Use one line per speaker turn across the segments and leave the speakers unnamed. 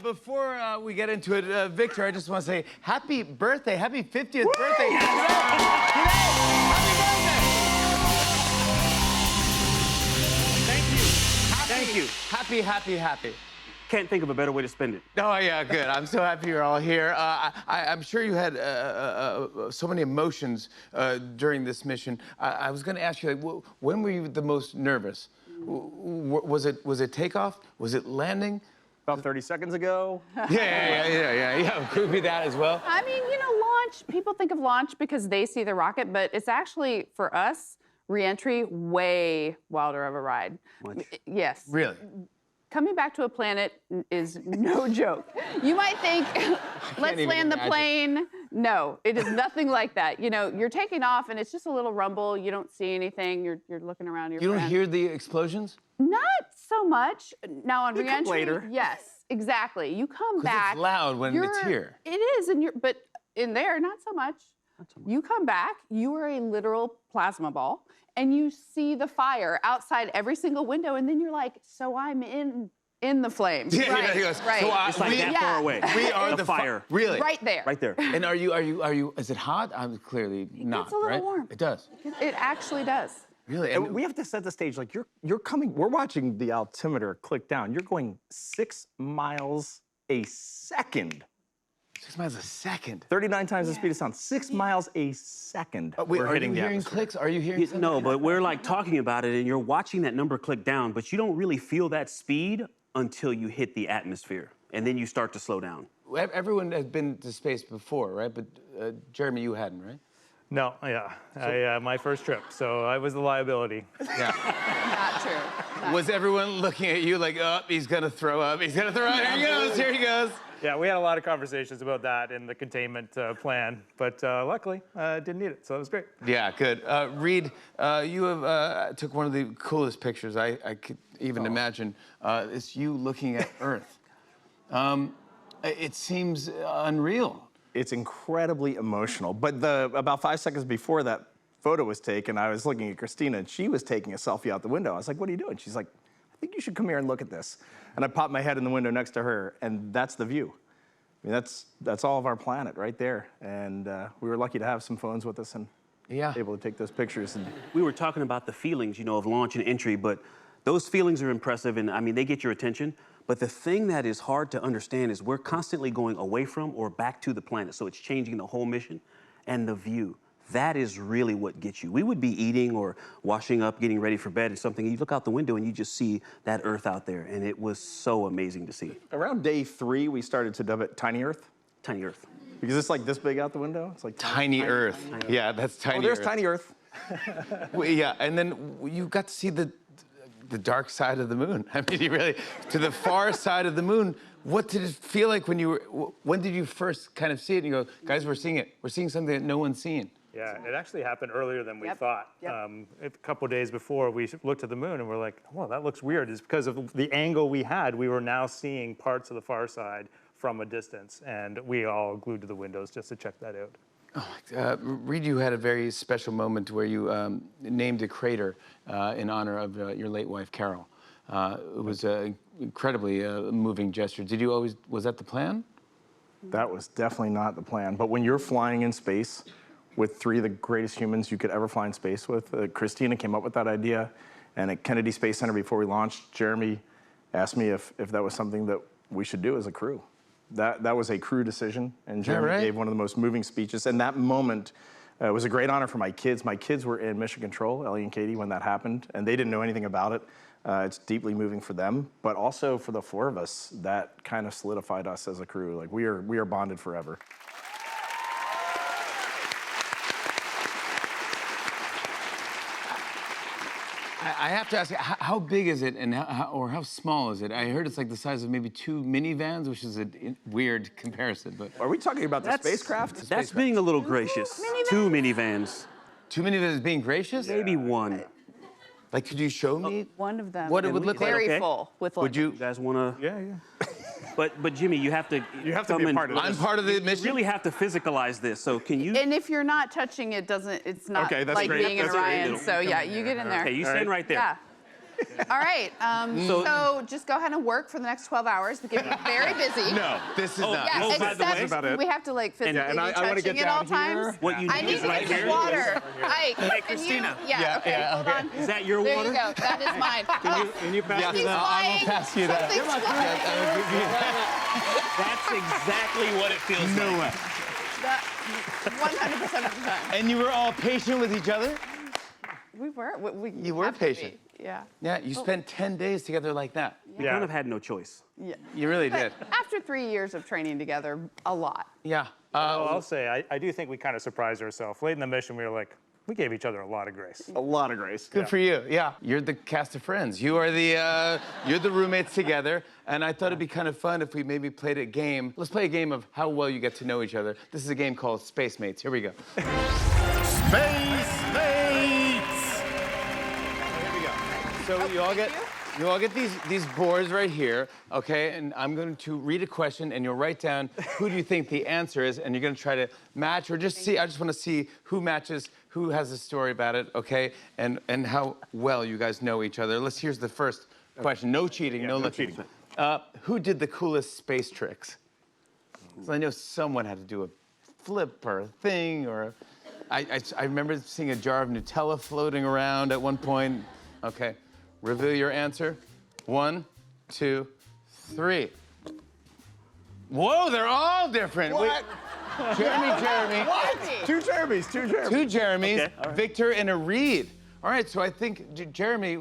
Before we get into it, Victor, I just want to say happy birthday, happy 50th birthday. Happy birthday.
Thank you.
Happy.
Can't think of a better way to spend it.
Oh, yeah, good. I'm so happy you're all here. I'm sure you had so many emotions during this mission. I was going to ask you, like, when were you the most nervous? Was it takeoff? Was it landing?
About 30 seconds ago.
Yeah. Could be that as well.
I mean, you know, launch, people think of launch because they see the rocket, but it's actually, for us, re-entry, way wilder of a ride.
Much.
Yes.
Really?
Coming back to a planet is no joke. You might think, let's
even
land the
imagine.
plane. No, it is nothing like that. You know, you're taking off and it's just a little rumble. You don't see anything. You're looking around your
You don't
friends.
hear the explosions?
Not so much. Now on
They come
re-entry,
later.
yes, exactly. You come
'Cause
back.
it's loud when it's here.
It is, but in there, not so much. You come back, you are a literal plasma ball, and you see the fire outside every single window, and then you're like, so I'm in the flames. Right,
he goes,
right.
so
It's like that
Yeah.
far away.
We are
the fire.
Really?
Right there.
Right there.
And are you, is it hot? I'm clearly not,
gets a little
right?
warm.
It does.
It actually does.
Really?
And we have to set the stage. Like you're coming. We're watching the altimeter click down. You're going 6 miles a second.
6 miles a second.
39 times the speed of sound. 6 miles a second.
Wait,
we're
are you
hitting the
hearing
atmosphere.
clicks? Are you hearing something?
No, but we're like talking about it and you're watching that number click down, but you don't really feel that speed until you hit the atmosphere. And then you start to slow down.
Everyone has been to space before, right? But Jeremy, you hadn't, right?
No, yeah. My first trip, so I was the liability.
Yeah.
Not true.
Was everyone looking at you like, oh, he's gonna throw up, he's gonna throw up, here he goes.
Yeah, we had a lot of conversations about that in the containment plan, but luckily, didn't need it, so it was great.
Yeah, good. Reed, you have took one of the coolest pictures I could even imagine. It's you looking at Earth. It seems unreal.
It's incredibly emotional. But about 5 seconds before that photo was taken, I was looking at Christina, and she was taking a selfie out the window. I was like, what are you doing? She's like, I think you should come here and look at this. And I popped my head in the window next to her, and that's the view. I mean, that's all of our planet right there. And we were lucky to have some phones with us and able to take those pictures. And
We were talking about the feelings, of launch and entry, but those feelings are impressive and I mean, they get your attention. But the thing that is hard to understand is we're constantly going away from or back to the planet. So it's changing the whole mission and the view. That is really what gets you. We would be eating or washing up, getting ready for bed or something. And you look out the window and you just see that Earth out there. And it was so amazing to see.
around day 3, we started to dub it Tiny Earth.
Tiny Earth.
Because it's like this big out the window. It's like
Tiny Earth. Yeah, that's Tiny
Oh, there's
Earth.
Tiny Earth.
Yeah, and then you got to see the dark side of the moon. I mean, you really, to the far side of the moon. What did it feel like when did you first kind of see it and you go, guys, we're seeing it. We're seeing something that no one's seen.
Yeah, it actually happened earlier than we
Yep,
thought.
yep.
A couple days before, we looked at the moon and we're like, well, that looks weird. It's because of the angle we had. We were now seeing parts of the far side from a distance, and we all glued to the windows just to check that out.
Reed, you had a very special moment where you named a crater in honor of your late wife, Carol. It was an incredibly moving gesture. Was that the plan?
That was definitely not the plan. But when you're flying in space with 3 of the greatest humans you could ever fly in space with, Christina came up with that idea. And at Kennedy Space Center before we launched, Jeremy asked me if that was something that we should do as a crew. That was a crew decision, and Jeremy gave one of the most moving speeches. And that moment was a great honor for my kids. My kids were in Mission Control, Ellie and Katie, when that happened, and they didn't know anything about it. It's deeply moving for them, but also for the 4 of us, that kind of solidified us as a crew. Like, we are bonded forever.
I have to ask you, how big is it and how small is it? I heard it's like the size of maybe 2 minivans, which is a weird comparison, but...
Are we talking about the spacecraft?
That's being a little gracious. 2 minivans.
2 minivans being gracious?
Maybe 1.
Like, could you show me
One of them.
what it would look like?
Very
Okay.
full with
Would you?
You guys want to?
Yeah.
But Jimmy, you have to.
You have to be a part of this.
I'm part of the
You
mission.
really have to physicalize this. So can you?
And if you're not touching it, it's not
Okay, that's
like
great.
being in
That's great.
Orion. So yeah, you get in there.
Okay, you stand right there.
Yeah. All right. So just go ahead and work for the next 12 hours. We're getting very busy.
No, this is not.
Yeah,
Oh, by the way-
except
about it.
we have to like physically
and I
be
wanna
touching
get
at all
down here.
times.
What you
I
need
need
is
to
right
get some
here.
water. Ike,
Hey,
can
Christina.
You, yeah, okay, hold on.
Is that your
There
water?
you go. That is mine.
Can you pass
Something's
me that?
I
flying.
will pass you that.
Something's flying.
That's exactly what it feels
No
like.
way.
100% of the time.
And you were all patient with each other?
We were.
You were
have to be.
patient.
Yeah.
Yeah, you spent 10 days together like that.
We kind of had no choice.
Yeah.
You really did.
After 3 years of training together, a lot.
Yeah.
Well, I'll say, I do think we kind of surprised ourselves. Late in the mission, we were like, we gave each other a lot of grace.
A lot of grace.
Good for you. Yeah, you're the cast of Friends. You are the you're the roommates together, and I thought it'd be kind of fun if we maybe played a game. Let's play a game of how well you get to know each other. This is a game called Space Mates. Here we go.
Space Mates!
Here we go. So you all get these boards right here, okay? And I'm going to read a question, and you'll write down who do you think the answer is, and you're going to try to match or just see. I just want to see who matches, who has a story about it, okay? And how well you guys know each other. Here's the first question. No cheating, no looking. Who did the coolest space tricks? So I know someone had to do a flip or a thing, or I remember seeing a jar of Nutella floating around at one point. Okay. Reveal your answer. 1, 2, 3. Whoa, they're all different.
What?
Jeremy.
What? Two Jeremys.
Two Jeremys,
Okay, all right.
Victor and a Reed. All right, so I think, Jeremy,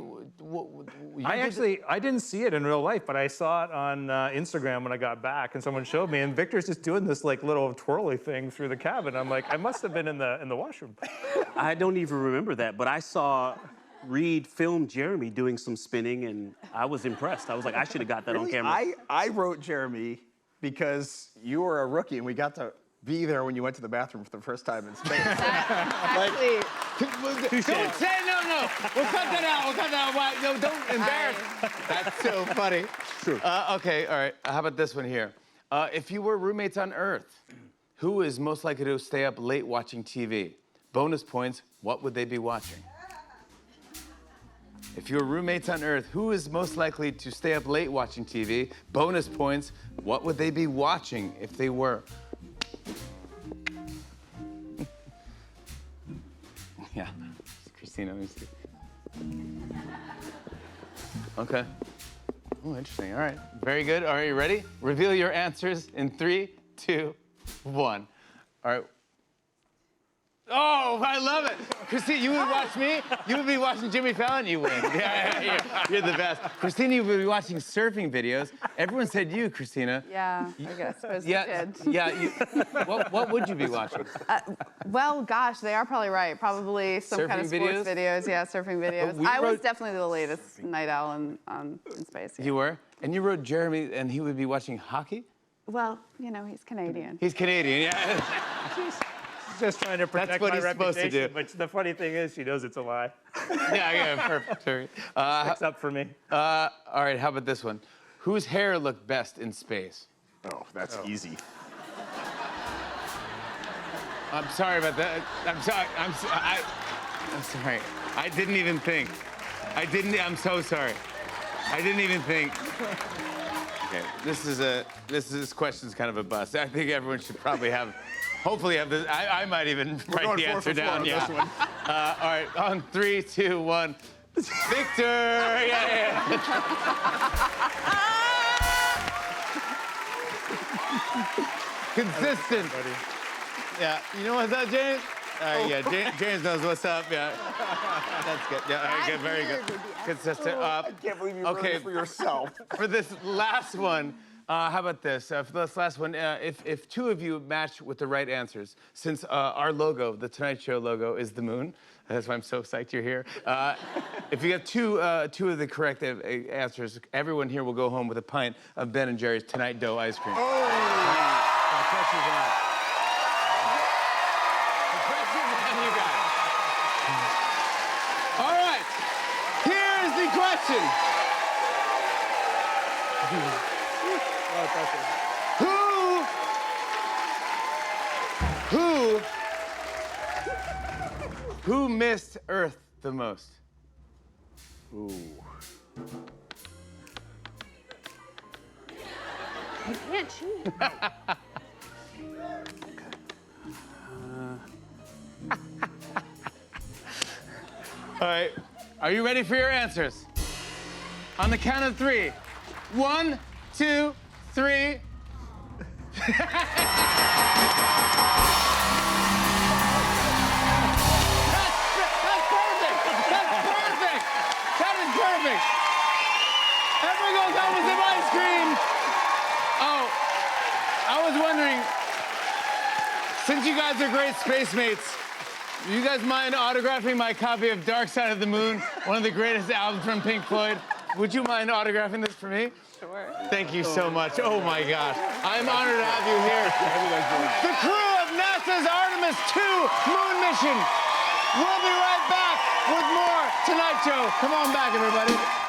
I didn't see it in real life, but I saw it on Instagram when I got back, and someone showed me, and Victor's just doing this like little twirly thing through the cabin. I'm like, I must have been in the washroom.
I don't even remember that, but I saw Reed film Jeremy doing some spinning, and I was impressed. I was like, I should have got that on camera.
I wrote Jeremy because you were a rookie and we got to be there when you went to the bathroom for the first time in space.
Actually,
don't say no. We'll cut that out. Why? No, don't embarrass. That's so funny.
True.
Okay, all right. How about this one here? If you were roommates on Earth, who is most likely to stay up late watching TV? Bonus points, what would they be watching? If you were roommates on Earth, who is most likely to stay up late watching TV? Bonus points, what would they be watching if they were? Yeah, Christina, let me see. Okay. Oh, interesting. All right. Very good. All right, you ready? Reveal your answers in 3, 2, 1. All right. Oh, I love it. Christina, you would watch me? You would be watching Jimmy Fallon, you win. Yeah, you're the best. Christina, you would be watching surfing videos. Everyone said you, Christina.
yeah, I guess.
Yeah,
Did.
yeah. What would you be watching?
Well, gosh, they are probably right. Probably some kind of
Surfing
sports videos. Yeah, surfing videos.
we
I was
wrote-
definitely the latest night owl in space. Yeah.
You were? And you wrote Jeremy, and he would be watching hockey?
Well, you know, he's Canadian.
He's Canadian, yeah.
Just trying to protect
what
my
he's supposed to
reputation,
do.
but the funny thing is, she knows it's a lie.
Yeah, perfect.
Sticks up for me.
All right, how about this one? Whose hair looked best in space?
Oh, that's easy.
I'm sorry about that. I'm sorry. I'm sorry. I didn't even think. I'm so sorry. I didn't even think. Okay, this question's kind of a bust. I think everyone should probably hopefully have this. I might even write
going
the
four
answer
for four
down.
on
Yeah.
this one.
All right, on 3, 2, 1. Victor! Yeah. Consistent. Yeah, you know what's up, James? Yeah, James knows what's up. Yeah, that's good. Yeah, all right, good, very good. Consistent.
I can't believe you wrote
okay.
it for yourself.
For this last one, how about this? For this last one, if two of you match with the right answers, since our logo, the Tonight Show logo, is the moon, that's why I'm so psyched you're here. If you get two of the correct answers, everyone here will go home with a pint of Ben & Jerry's Tonight Dough ice cream. The pressure's on. The pressure's on you guys. All right, here's the question. Who missed Earth the most?
Ooh.
You can't cheat.
All right. Are you ready for your answers? On the count of 3. 1, 2, 3. That's perfect. That's perfect. That is perfect. Everyone goes, that was some ice cream. Oh, I was wondering, since you guys are great space mates, do you guys mind autographing my copy of Dark Side of the Moon, one of the greatest albums from Pink Floyd? Would you mind autographing this for me? Sure. Thank you so much. Oh my gosh. I'm honored to have you here. The crew of NASA's Artemis II moon mission. We'll be right back with more Tonight Show. Come on back, everybody.